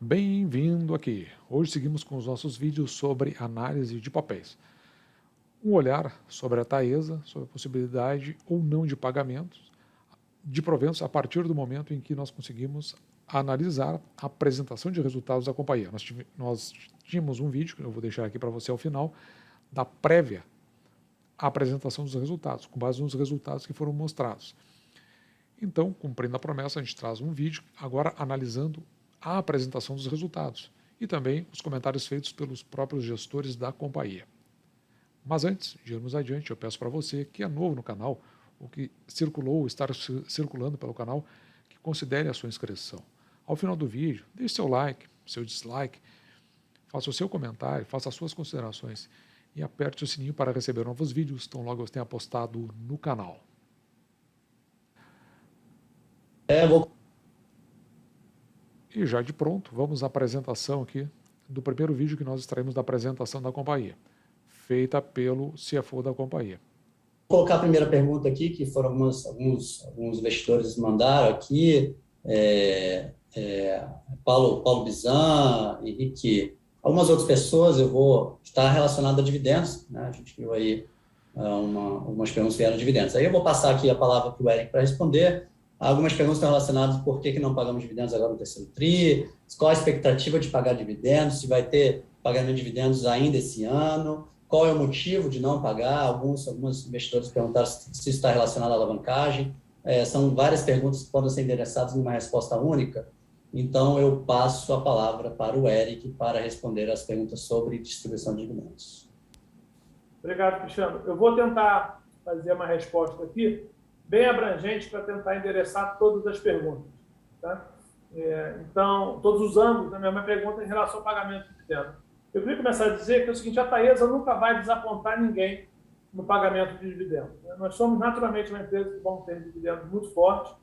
Bem-vindo aqui. Hoje seguimos com os nossos vídeos sobre análise de papéis. Um olhar sobre a Taesa, sobre a possibilidade ou não de pagamentos de proventos a partir do momento em que nós conseguimos analisar a apresentação de resultados da companhia. Nós tínhamos um vídeo, que eu vou deixar aqui para você ao final, da prévia apresentação dos resultados, com base nos resultados que foram mostrados. Então, cumprindo a promessa, a gente traz um vídeo agora analisando a apresentação dos resultados e também os comentários feitos pelos próprios gestores da companhia. Mas antes de irmos adiante, eu peço para você que é novo no canal, ou que circulou ou está circulando pelo canal, que considere a sua inscrição. Ao final do vídeo, deixe seu like, seu dislike, faça o seu comentário, faça as suas considerações e aperte o sininho para receber novos vídeos, tão logo eu tenha postado no canal. E já de pronto, vamos à apresentação aqui do primeiro vídeo que nós extraímos da apresentação da companhia, feita pelo CFO da companhia. Vou colocar a primeira pergunta aqui, que foram alguns investidores mandaram aqui, Paulo Bizan, Henrique, algumas outras pessoas. Eu vou estar relacionado a dividendos, né? A gente viu aí algumas perguntas que vieram de dividendos. Aí eu vou passar aqui a palavra para o Eric para responder. Algumas perguntas estão relacionadas a por que não pagamos dividendos agora no terceiro TRI, qual a expectativa de pagar dividendos, se vai ter pagamento de dividendos ainda esse ano, qual é o motivo de não pagar. Alguns investidores perguntaram se está relacionado à alavancagem. São várias perguntas que podem ser endereçadas numa resposta única. Então, eu passo a palavra para o Eric para responder as perguntas sobre distribuição de dividendos. Obrigado, Cristiano. Eu vou tentar fazer uma resposta aqui bem abrangente para tentar endereçar todas as perguntas. Tá? Então, todos os ângulos da minha pergunta em relação ao pagamento de dividendos. Eu queria começar a dizer que é o seguinte: a Taesa nunca vai desapontar ninguém no pagamento de dividendos. Nós somos naturalmente uma empresa que vamos ter dividendos muito fortes,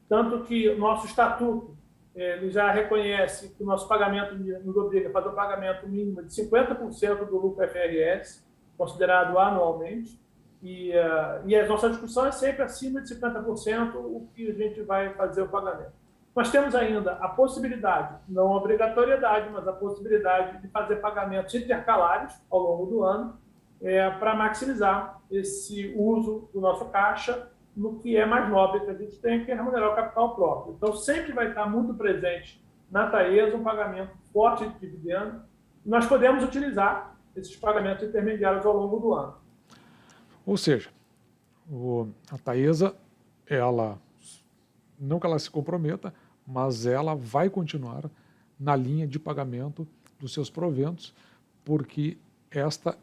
tanto que o nosso estatuto ele já reconhece que o nosso pagamento nos obriga a fazer o pagamento mínimo de 50% do lucro FRS, considerado anualmente, e a nossa discussão é sempre acima de 50% o que a gente vai fazer o pagamento. Nós temos ainda a possibilidade, não a obrigatoriedade, mas a possibilidade de fazer pagamentos intercalares ao longo do ano para maximizar esse uso do nosso caixa no que é mais nobre que a gente tem, que é remunerar o capital próprio. Então, sempre vai estar muito presente na Taesa um pagamento forte de dividendo. Nós podemos utilizar esses pagamentos intermediários ao longo do ano. Ou seja, a Taesa, ela, não que ela se comprometa, mas ela vai continuar na linha de pagamento dos seus proventos, porque esta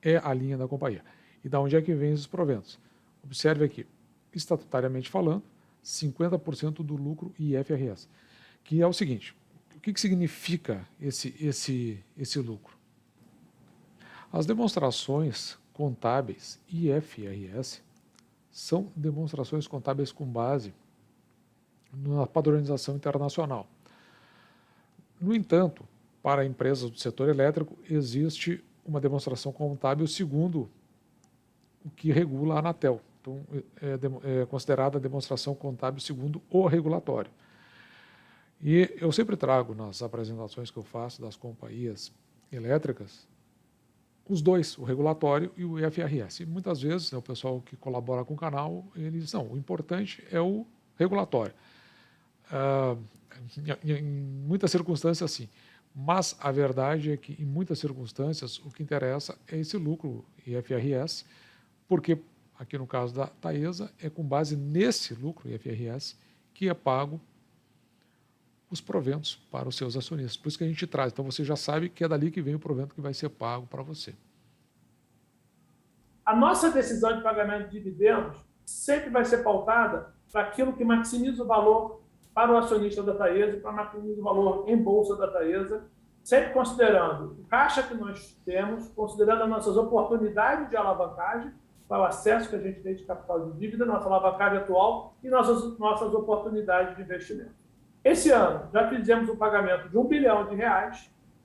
é a linha da companhia. E da onde é que vem esses proventos? Observe aqui, estatutariamente falando, 50% do lucro IFRS, que é o seguinte: o que significa esse lucro? As demonstrações contábeis IFRS são demonstrações contábeis com base na padronização internacional. No entanto, para empresas do setor elétrico, existe uma demonstração contábil segundo o que regula a Anatel. Então, é considerada a demonstração contábil segundo o regulatório. E eu sempre trago nas apresentações que eu faço das companhias elétricas os dois, o regulatório e o IFRS. E muitas vezes, o pessoal que colabora com o canal, eles diz: não, o importante é o regulatório. Em muitas circunstâncias, sim. Mas a verdade é que, em muitas circunstâncias, o que interessa é esse lucro IFRS, porque, aqui no caso da Taesa, é com base nesse lucro IFRS que é pago os proventos para os seus acionistas. Por isso que a gente traz. Então, você já sabe que é dali que vem o provento que vai ser pago para você. A nossa decisão de pagamento de dividendos sempre vai ser pautada para aquilo que maximiza o valor para o acionista da Taesa, para maximizar o valor em bolsa da Taesa, sempre considerando o caixa que nós temos, considerando as nossas oportunidades de alavancagem, para o acesso que a gente tem de capital de dívida, nossa alavancagem atual e nossas oportunidades de investimento. Esse ano, já fizemos um pagamento de R$1 bilhão,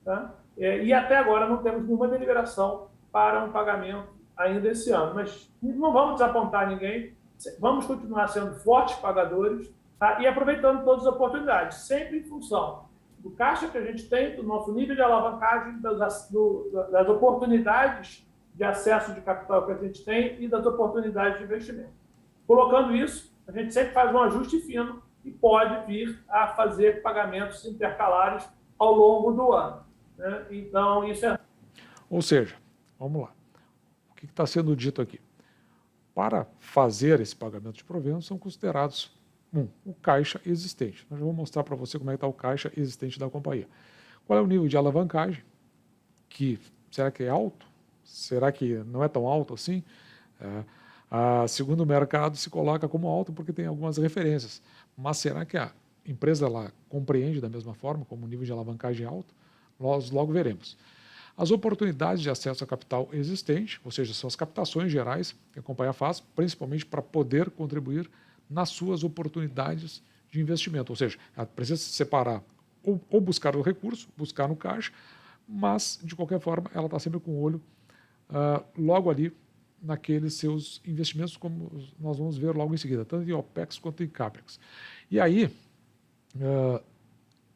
tá? E até agora não temos nenhuma deliberação para um pagamento ainda esse ano. Mas não vamos desapontar ninguém, vamos continuar sendo fortes pagadores, tá? E aproveitando todas as oportunidades, sempre em função do caixa que a gente tem, do nosso nível de alavancagem, das oportunidades de acesso de capital que a gente tem e das oportunidades de investimento. Colocando isso, a gente sempre faz um ajuste fino e pode vir a fazer pagamentos intercalares ao longo do ano, né? Então, isso é... Ou seja, vamos lá. O que está sendo dito aqui? Para fazer esse pagamento de proventos, são considerados, o caixa existente. Eu já vou mostrar para você como é que está o caixa existente da companhia. Qual é o nível de alavancagem? Será que é alto? Será que não é tão alto assim? Segundo o mercado, se coloca como alto porque tem algumas referências. Mas será que a empresa lá compreende da mesma forma, como o nível de alavancagem é alto? Nós logo veremos. As oportunidades de acesso a capital existente, ou seja, são as captações gerais que a companhia faz, principalmente para poder contribuir nas suas oportunidades de investimento. Ou seja, ela precisa se separar ou buscar o recurso, buscar no caixa, mas, de qualquer forma, ela está sempre com o olho logo ali naqueles seus investimentos, como nós vamos ver logo em seguida, tanto em OPEX quanto em CAPEX. E aí,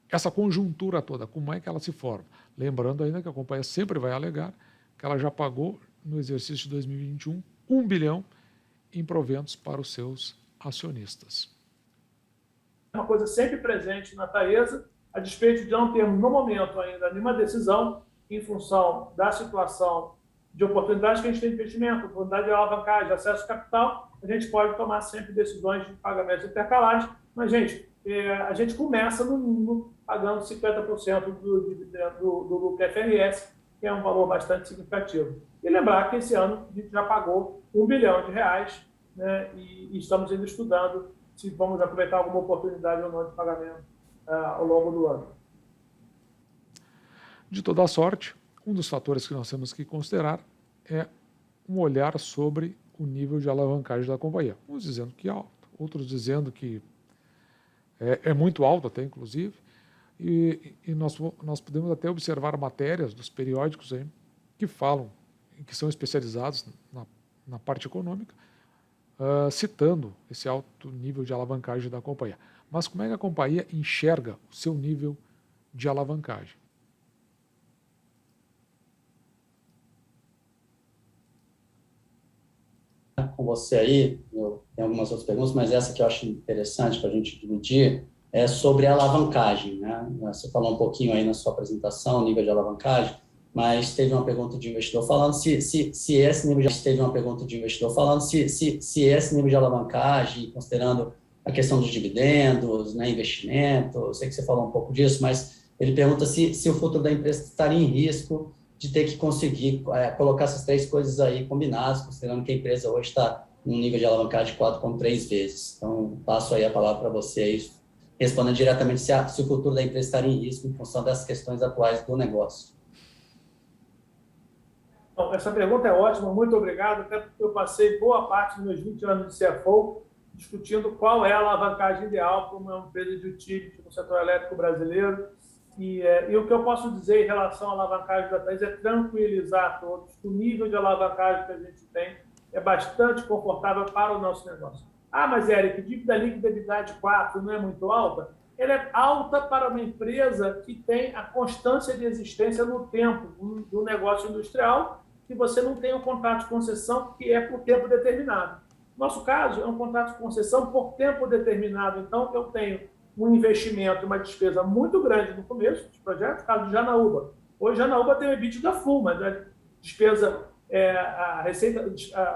essa conjuntura toda, como é que ela se forma? Lembrando ainda que a companhia sempre vai alegar que ela já pagou, no exercício de 2021, 1 bilhão em proventos para os seus acionistas. Uma coisa sempre presente na Taesa, a despeito de não termos, no momento ainda, nenhuma decisão em função da situação de oportunidades que a gente tem de investimento, oportunidade de alavancagem, de acesso a capital, a gente pode tomar sempre decisões de pagamentos intercalares, mas, gente, a gente começa, no mínimo, pagando 50% do lucro FRS, que é um valor bastante significativo. E lembrar que esse ano a gente já pagou R$1 bilhão, né, e estamos ainda estudando se vamos aproveitar alguma oportunidade ou não de pagamento ao longo do ano. De toda sorte, um dos fatores que nós temos que considerar é um olhar sobre o nível de alavancagem da companhia. Uns dizendo que é alto, outros dizendo que é muito alto até, inclusive, e nós podemos até observar matérias dos periódicos aí que falam, que são especializados na parte econômica, citando esse alto nível de alavancagem da companhia. Mas como é que a companhia enxerga o seu nível de alavancagem? Com você aí, eu tenho algumas outras perguntas, mas essa que eu acho interessante para a gente dividir é sobre a alavancagem, né? Você falou um pouquinho aí na sua apresentação, nível de alavancagem, mas teve uma pergunta de investidor falando se esse nível de esse nível de alavancagem, considerando a questão dos dividendos, né, investimento, eu sei que você falou um pouco disso, mas ele pergunta se o futuro da empresa estaria em risco de ter que conseguir colocar essas três coisas aí combinadas, considerando que a empresa hoje está num nível de alavancagem de 4,3 vezes. Então, passo aí a palavra para você aí, respondendo diretamente se o futuro da empresa estaria em risco em função dessas questões atuais do negócio. Bom, essa pergunta é ótima, muito obrigado, até porque eu passei boa parte dos meus 20 anos de CFO discutindo qual é a alavancagem ideal para uma empresa de utility no setor elétrico brasileiro. E o que eu posso dizer em relação à alavancagem da Taesa é tranquilizar a todos. O nível de alavancagem que a gente tem é bastante confortável para o nosso negócio. Ah, mas, Eric, dívida líquida EBITDA de 4 não é muito alta? Ela é alta para uma empresa que tem a constância de existência no tempo do negócio industrial, que você não tem um contrato de concessão que é por tempo determinado. Nosso caso é um contrato de concessão por tempo determinado. Então, eu tenho um investimento, uma despesa muito grande no começo dos projetos, caso de Janaúba. Hoje, Janaúba tem o EBITDA full, mas a despesa, a receita,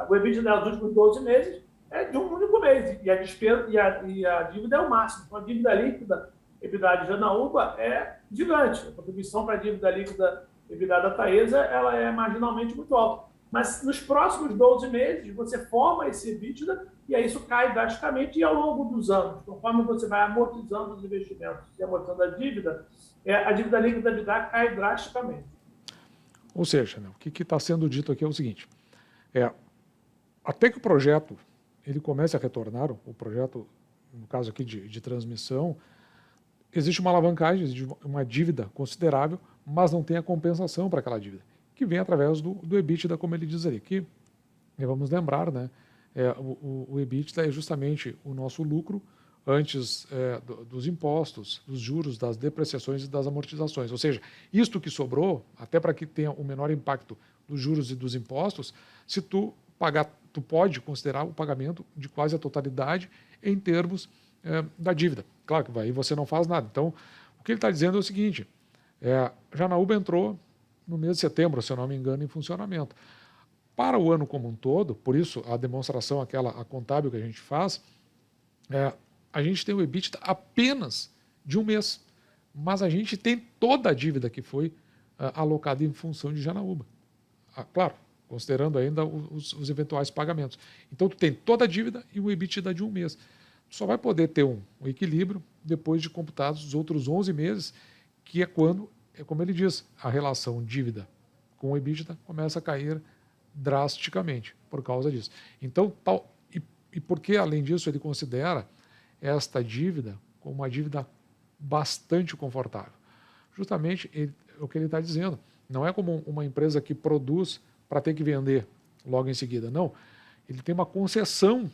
o EBITDA dos últimos 12 meses é de um único mês, e a despesa e a dívida é o máximo. Então, a dívida líquida, EBITDA de Janaúba, é gigante. A contribuição para a dívida líquida, EBITDA da Taesa, ela é marginalmente muito alta. Mas nos próximos 12 meses, você forma esse EBITDA e aí isso cai drasticamente, e ao longo dos anos, conforme você vai amortizando os investimentos e amortizando a dívida líquida da EBITDA cai drasticamente. Ou seja, né, o que está sendo dito aqui é o seguinte, até que o projeto ele comece a retornar, o projeto, no caso aqui de transmissão, existe uma alavancagem, existe uma dívida considerável, mas não tem a compensação para aquela dívida, que vem através do EBITDA, como ele diz ali, que vamos lembrar, né, o EBITDA é justamente o nosso lucro antes dos impostos, dos juros, das depreciações e das amortizações. Ou seja, isto que sobrou, até para que tenha o menor impacto dos juros e dos impostos, se tu pagar, tu pode considerar o pagamento de quase a totalidade em termos da dívida. Claro que aí você não faz nada. Então, o que ele está dizendo é o seguinte, Janaúba entrou no mês de setembro, se eu não me engano, em funcionamento. Para o ano como um todo, por isso a demonstração, a contábil que a gente faz, a gente tem o EBITDA apenas de um mês, mas a gente tem toda a dívida que foi alocada em função de Janaúba. Claro, considerando ainda os eventuais pagamentos. Então, tu tem toda a dívida e o EBITDA de um mês. Tu só vai poder ter um equilíbrio depois de computados os outros 11 meses, que é quando, como ele diz, a relação dívida com o EBITDA começa a cair drasticamente por causa disso. Então, e porque, além disso, ele considera esta dívida como uma dívida bastante confortável. Justamente o que ele está dizendo. Não é como uma empresa que produz para ter que vender logo em seguida. Não. Ele tem uma concessão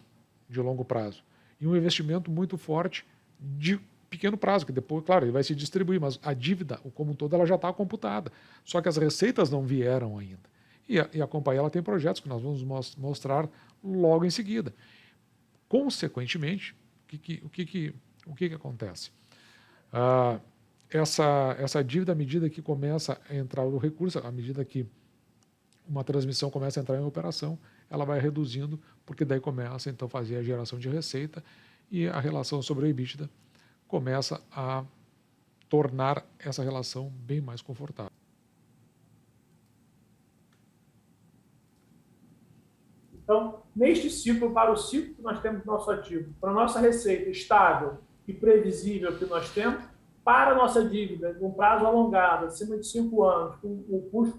de longo prazo e um investimento muito forte de pequeno prazo, que depois, claro, ele vai se distribuir, mas a dívida, como um todo, ela já está computada. Só que as receitas não vieram ainda. E a companhia ela tem projetos que nós vamos mostrar logo em seguida. Consequentemente, o que acontece? Essa dívida, à medida que começa a entrar o recurso, à medida que uma transmissão começa a entrar em operação, ela vai reduzindo, porque daí começa então a fazer a geração de receita e a relação sobre o EBITDA começa a tornar essa relação bem mais confortável. Então, neste ciclo, para o ciclo que nós temos no nosso ativo, para a nossa receita estável e previsível que nós temos, para a nossa dívida, com prazo alongado, acima de 5 anos, com um custo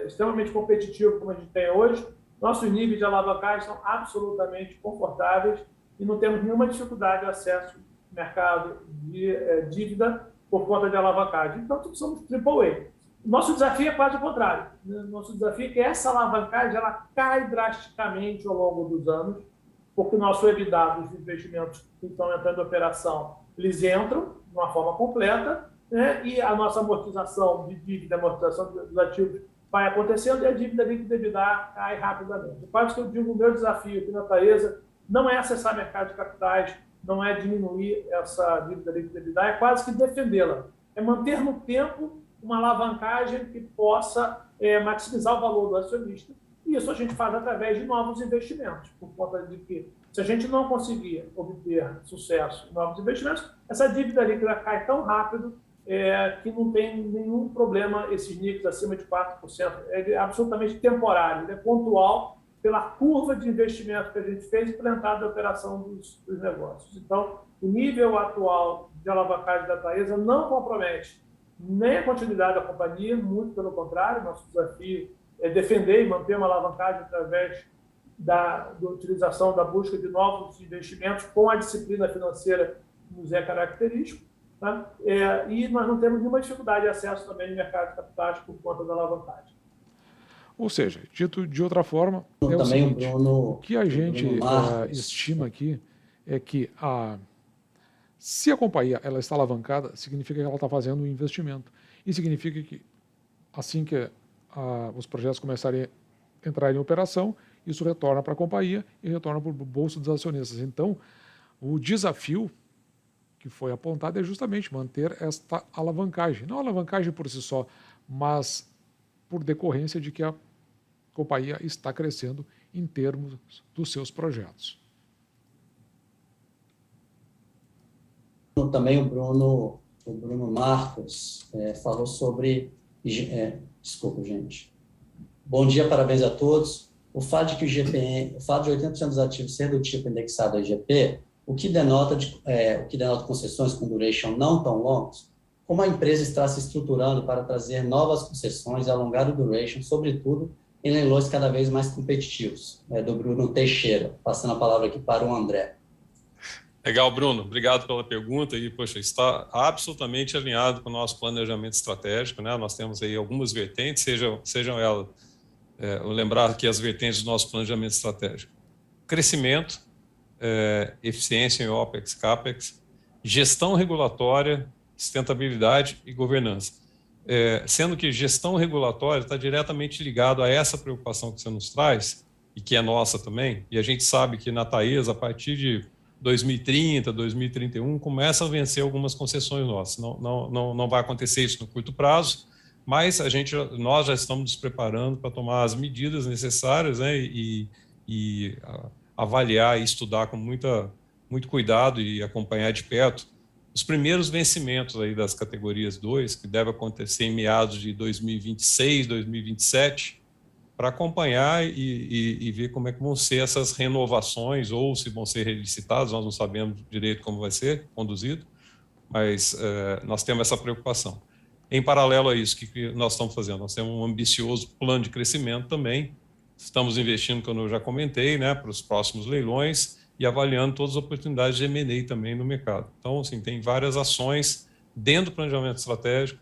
extremamente competitivo, como a gente tem hoje, nossos níveis de alavancagem são absolutamente confortáveis e não temos nenhuma dificuldade de acesso ao mercado de dívida por conta de alavancagem. Então, somos AAA. Nosso desafio é quase o contrário. Nosso desafio é que essa alavancagem ela cai drasticamente ao longo dos anos, porque o nosso EBITDA dos investimentos que estão entrando em operação, eles entram de uma forma completa, né? E a nossa amortização de dívida, amortização dos ativos vai acontecendo e a dívida líquida EBITDA cai rapidamente. Quase que eu digo, o meu desafio aqui na Taesa não é acessar mercado de capitais, não é diminuir essa dívida líquida EBITDA, é quase que defendê-la. É manter no tempo uma alavancagem que possa maximizar o valor do acionista. E isso a gente faz através de novos investimentos, por conta de que, se a gente não conseguir obter sucesso em novos investimentos, essa dívida líquida cai tão rápido que não tem nenhum problema esses níveis acima de 4%. É absolutamente temporário, ele é pontual pela curva de investimento que a gente fez para a entrada da operação dos negócios. Então, o nível atual de alavancagem da Taesa não compromete nem a continuidade da companhia, muito pelo contrário, nosso desafio é defender e manter uma alavancagem através da utilização, da busca de novos investimentos com a disciplina financeira que nos é característico, né? E nós não temos nenhuma dificuldade de acesso também no mercado de capitais por conta da alavancagem. Ou seja, dito de outra forma, é o seguinte, o que a gente estima aqui é que se a companhia ela está alavancada, significa que ela está fazendo um investimento. E significa que assim que os projetos começarem a entrar em operação, isso retorna para a companhia e retorna para o bolso dos acionistas. Então, o desafio que foi apontado é justamente manter esta alavancagem. Não a alavancagem por si só, mas por decorrência de que a companhia está crescendo em termos dos seus projetos. Também o Bruno Marcos falou sobre... desculpa, gente. Bom dia, parabéns a todos. O fato de 80% dos ativos ser do tipo indexado a IGP, o que denota concessões com duration não tão longos, como a empresa está se estruturando para trazer novas concessões e alongar o duration, sobretudo em leilões cada vez mais competitivos, do Bruno Teixeira. Passando a palavra aqui para o André. Legal, Bruno. Obrigado pela pergunta. E, poxa, está absolutamente alinhado com o nosso planejamento estratégico, né? Nós temos aí algumas vertentes, sejam elas, lembrar aqui as vertentes do nosso planejamento estratégico. Crescimento, eficiência em OPEX, CAPEX, gestão regulatória, sustentabilidade e governança. Sendo que gestão regulatória está diretamente ligado a essa preocupação que você nos traz, e que é nossa também, e a gente sabe que na Taesa, a partir de 2030, 2031, começa a vencer algumas concessões nossas. Não vai acontecer isso no curto prazo, mas nós já estamos nos preparando para tomar as medidas necessárias, né, e avaliar e estudar com muito cuidado e acompanhar de perto os primeiros vencimentos aí das categorias 2, que deve acontecer em meados de 2026, 2027, para acompanhar e ver como é que vão ser essas renovações, ou se vão ser relicitados, nós não sabemos direito como vai ser conduzido, mas nós temos essa preocupação. Em paralelo a isso, o que nós estamos fazendo? Nós temos um ambicioso plano de crescimento também, estamos investindo, como eu já comentei, né, para os próximos leilões e avaliando todas as oportunidades de M&A também no mercado. Então, assim, tem várias ações dentro do planejamento estratégico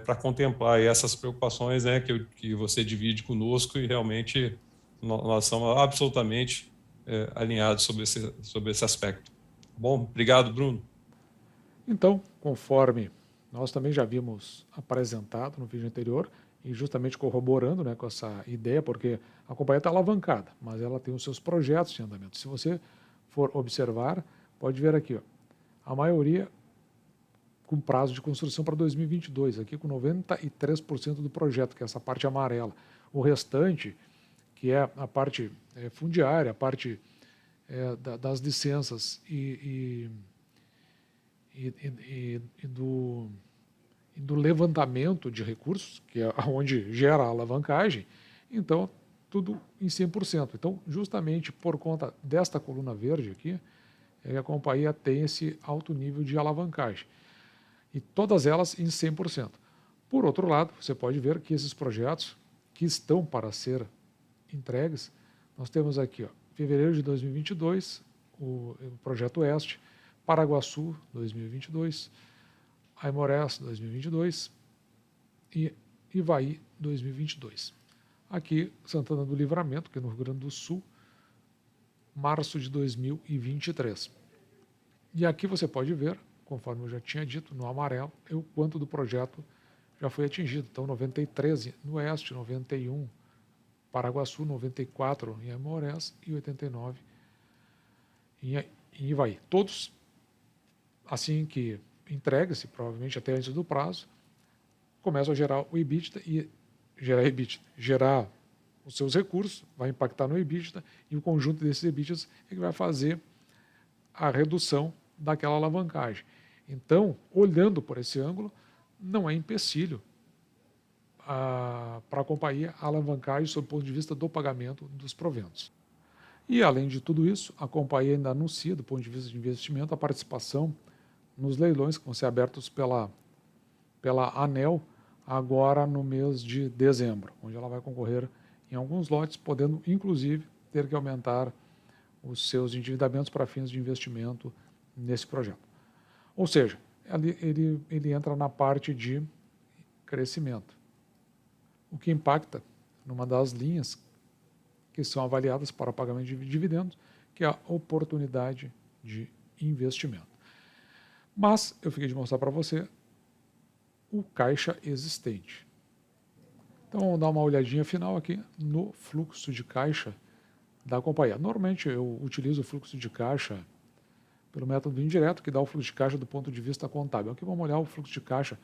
para contemplar essas preocupações, né, que você divide conosco, e realmente nós somos absolutamente alinhados sobre esse aspecto. Bom, obrigado, Bruno. Então, conforme nós também já havíamos apresentado no vídeo anterior, e justamente corroborando, né, com essa ideia, porque a companhia está alavancada, mas ela tem os seus projetos em andamento. Se você for observar, pode ver aqui, ó, a maioria com prazo de construção para 2022, aqui com 93% do projeto, que é essa parte amarela. O restante, que é a parte fundiária, a parte das licenças e do levantamento de recursos, que é onde gera a alavancagem, então tudo em 100%. Então, justamente por conta desta coluna verde aqui, a companhia tem esse alto nível de alavancagem. E todas elas em 100%. Por outro lado, você pode ver que esses projetos que estão para ser entregues, nós temos aqui, ó, fevereiro de 2022, o Projeto Oeste, Paraguaçu 2022, Aimorés 2022 e Ivaí 2022. Aqui, Santana do Livramento, que é no Rio Grande do Sul, março de 2023. E aqui você pode ver, conforme eu já tinha dito, no amarelo, o quanto do projeto já foi atingido. Então, 93 no Oeste, 91 Paraguaçu, 94 em Aimorés e 89 em Ivaí. Todos, assim que entregue-se, provavelmente até antes do prazo, começam a gerar o EBITDA e gerar os seus recursos, vai impactar no EBITDA, e o conjunto desses EBITDAs é que vai fazer a redução daquela alavancagem. Então, olhando por esse ângulo, não é empecilho para a companhia a alavancagem sob o ponto de vista do pagamento dos proventos. E, além de tudo isso, a companhia ainda anuncia, do ponto de vista de investimento, a participação nos leilões que vão ser abertos pela ANEEL agora no mês de dezembro, onde ela vai concorrer em alguns lotes, podendo, inclusive, ter que aumentar os seus endividamentos para fins de investimento nesse projeto. Ou seja, ele entra na parte de crescimento, o que impacta numa das linhas que são avaliadas para pagamento de dividendos, que é a oportunidade de investimento. Mas eu fiquei de mostrar para você o caixa existente. Então vamos dar uma olhadinha final aqui no fluxo de caixa da companhia. Normalmente eu utilizo o fluxo de caixa pelo método indireto, que dá o fluxo de caixa do ponto de vista contábil. Aqui vamos olhar o fluxo de caixa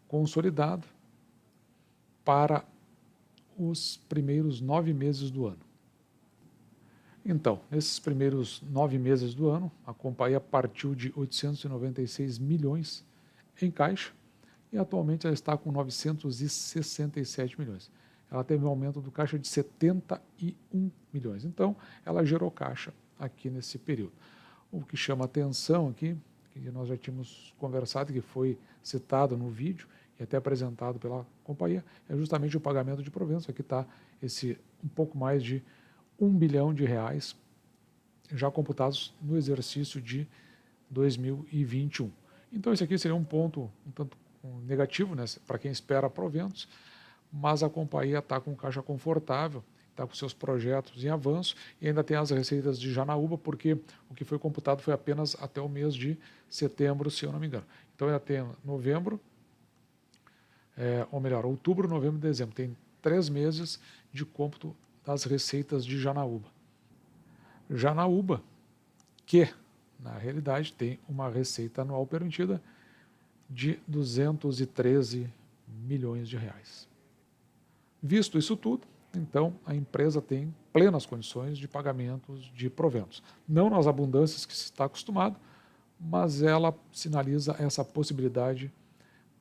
consolidado para os primeiros 9 meses do ano. Então, nesses primeiros 9 meses do ano, a companhia partiu de 896 milhões em caixa e atualmente ela está com 967 milhões. Ela teve um aumento do caixa de 71 milhões. Então, ela gerou caixa aqui nesse período. O que chama atenção aqui, que nós já tínhamos conversado, que foi citado no vídeo e até apresentado pela companhia, é justamente o pagamento de proventos. Aqui está esse um pouco mais de R$1 bilhão já computados no exercício de 2021. Então, esse aqui seria um ponto um tanto negativo, né, para quem espera proventos, mas a companhia está com caixa confortável está com seus projetos em avanço, e ainda tem as receitas de Janaúba, porque o que foi computado foi apenas até o mês de setembro, se eu não me engano. Então ainda tem novembro, ou melhor, outubro, novembro e dezembro. Tem 3 meses de cômputo das receitas de Janaúba. Janaúba, que na realidade tem uma receita anual permitida de 213 milhões de reais. Visto isso tudo, então a empresa tem plenas condições de pagamentos de proventos. Não nas abundâncias que se está acostumado, mas ela sinaliza essa possibilidade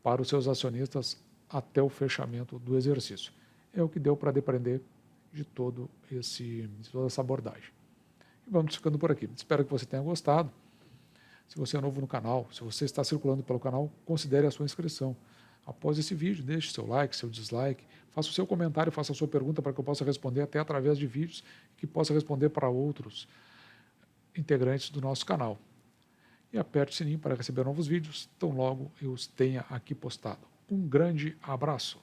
para os seus acionistas até o fechamento do exercício. É o que deu para depender de toda essa abordagem. E vamos ficando por aqui. Espero que você tenha gostado. Se você é novo no canal, se você está circulando pelo canal, considere a sua inscrição. Após esse vídeo, deixe seu like, seu dislike, faça o seu comentário, faça a sua pergunta para que eu possa responder até através de vídeos que possa responder para outros integrantes do nosso canal. E aperte o sininho para receber novos vídeos, tão logo eu os tenha aqui postado. Um grande abraço!